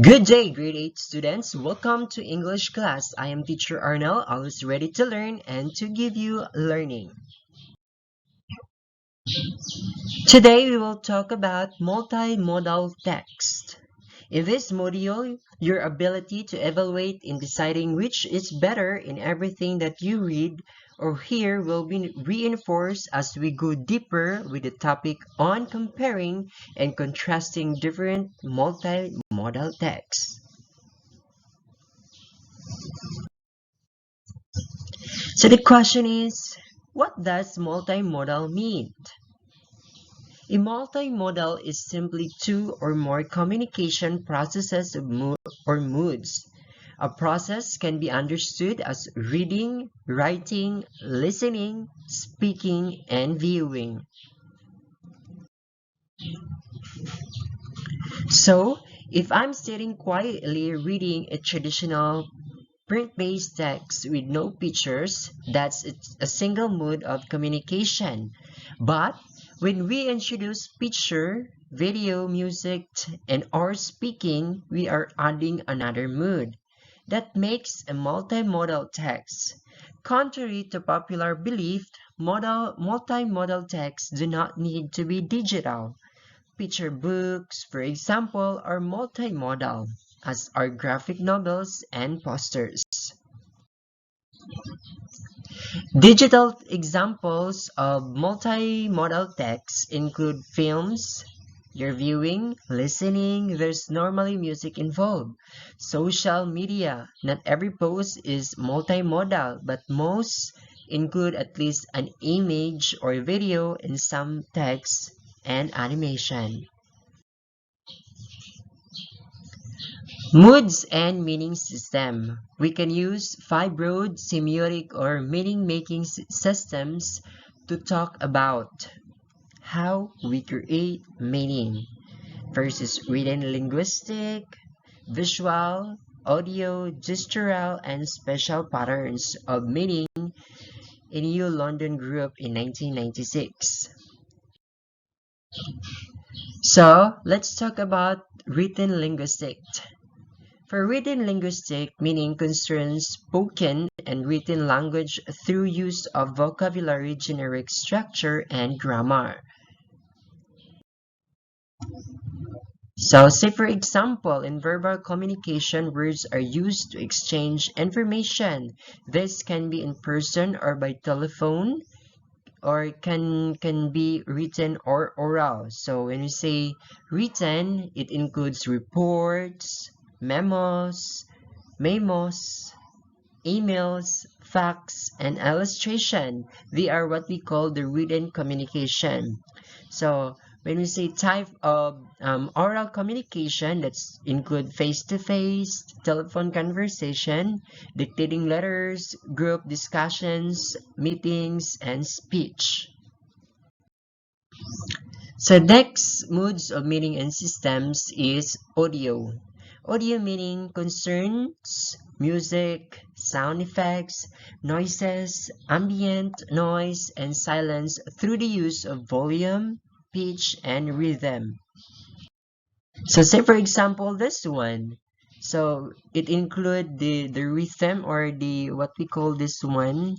Good day, grade 8 students. Welcome to English class. I am teacher Arnel, always ready to learn and to give you learning. Today we will talk about multimodal text. In this module, your ability to evaluate in deciding which is better in everything that you read or hear will be reinforced as we go deeper with the topic on comparing and contrasting different multimodal texts. So the question is, what does multimodal mean? A multimodal is simply two or more communication processes or moods. A process can be understood as reading, writing, listening, speaking, and viewing. So, if I'm sitting quietly reading a traditional print-based text with no pictures, that's a single mode of communication. But when we introduce picture, video, music, and or speaking, we are adding another mood. That makes a multimodal text. Contrary to popular belief, multimodal texts do not need to be digital. Picture books, for example, are multimodal, as are graphic novels and posters. Digital examples of multimodal text include films, you're viewing, listening, there's normally music involved. Social media, not every post is multimodal, but most include at least an image or video and some text and animation. Moods and meaning system. We can use five-broad semiotic or meaning-making systems to talk about how we create meaning. First is written linguistic, visual, audio, gestural, and special patterns of meaning in New London Group in 1996. So, let's talk about written linguistic. For written linguistic, meaning concerns spoken and written language through use of vocabulary, generic structure, and grammar. So, say for example, in verbal communication, words are used to exchange information. This can be in person or by telephone, or can be written or oral. So, when you say written, it includes reports, memos, emails, facts, and illustration. They are what we call the written communication. So when we say type of oral communication, that's include face-to-face, telephone conversation, dictating letters, group discussions, meetings, and speech. So next modes of meaning and systems is audio. Audio meaning concerns music, sound effects, noises, ambient noise, and silence through the use of volume, pitch, and rhythm. So say for example this one. So it include the rhythm or the what we call this one,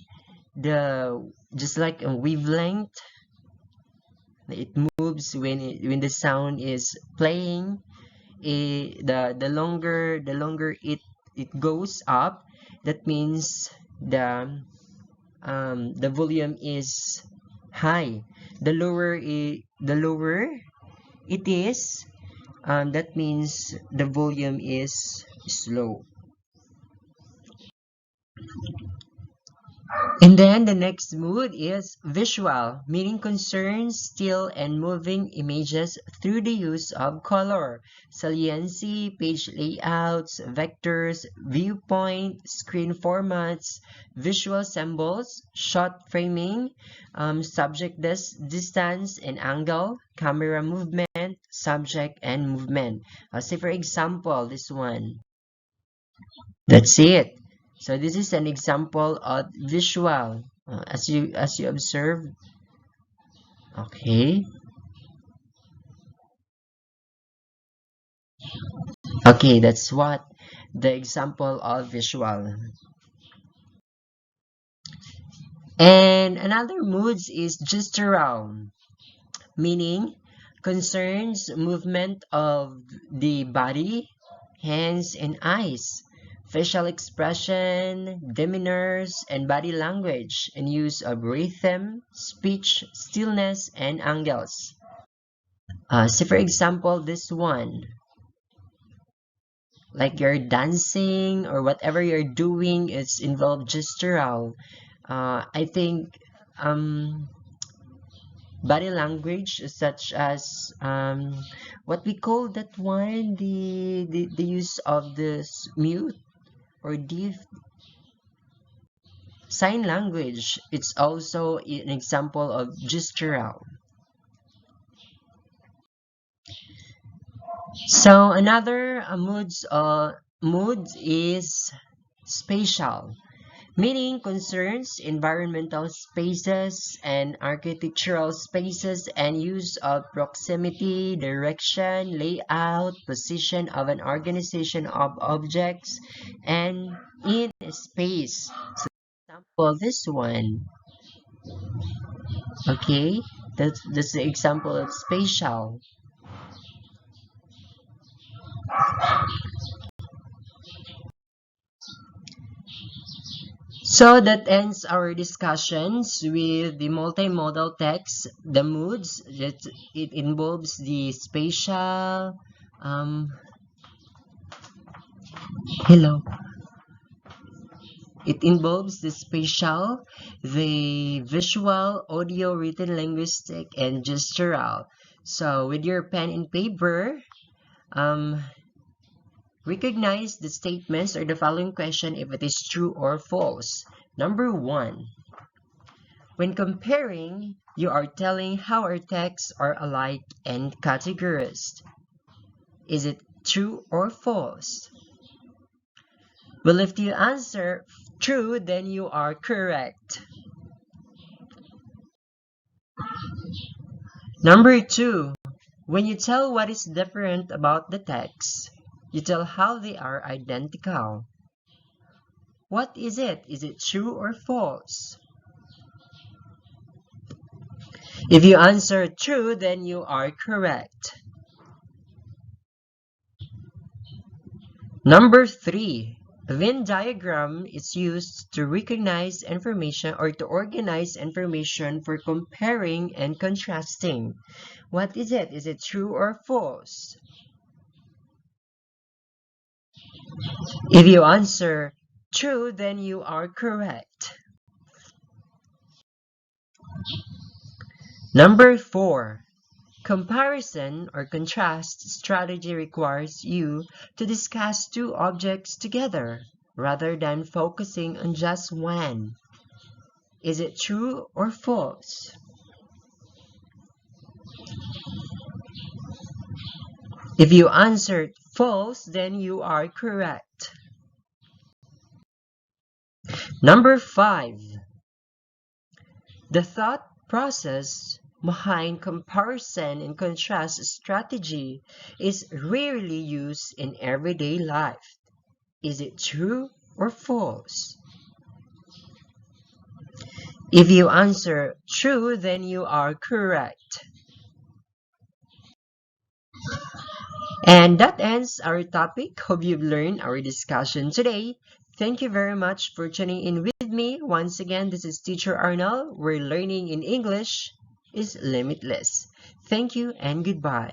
the just like a wavelength. It moves when the sound is playing. The longer it goes up, that means the volume is high. The lower it is, that means the volume is slow. And then the next mood is visual, meaning concerns still and moving images through the use of color, saliency, page layouts, vectors, viewpoint, screen formats, visual symbols, shot framing, subject distance and angle, camera movement, subject and movement. Say for example, this one. That's it. So this is an example of visual. As you observe, okay. Okay, that's what the example of visual. And another moods is gestural, meaning concerns movement of the body, hands, and eyes, facial expression, demeanors, and body language, and use of rhythm, speech, stillness, and angles. So for example, this one, like you're dancing or whatever you're doing, it's involved gestural. I think um, body language such as what we call that one, the use of this mute or deaf sign language. It's also an example of gestural. So another mood is spatial, meaning concerns environmental spaces and architectural spaces and use of proximity, direction, layout, position of an organization of objects, and in space. So example, this one, okay, that's the example of spatial. So that ends our discussions with the multimodal text, the moods. It involves the spatial, um, hello. It involves the spatial, the visual, audio, written, linguistic, and gestural. So with your pen and paper, um, recognize the statements or the following question if it is true or false. Number one. When comparing, you are telling how our texts are alike and categorized. Is it true or false? Well, if you answer true, then you are correct. Number two, when you tell what is different about the text, you tell how they are identical. What is it? Is it true or false? If you answer true, then you are correct. Number three, a Venn diagram is used to recognize information or to organize information for comparing and contrasting. What is it? Is it true or false? If you answer true, then you are correct. Number four, comparison or contrast strategy requires you to discuss two objects together rather than focusing on just one. Is it true or false? If you answered false, then you are correct. Number five, the thought process behind comparison and contrast strategy is rarely used in everyday life. Is it true or false? If you answer true, then you are correct. And that ends our topic. Hope you've learned our discussion today. Thank you very much for tuning in with me. Once again, this is Teacher Arnold, where learning in English is limitless. Thank you and goodbye.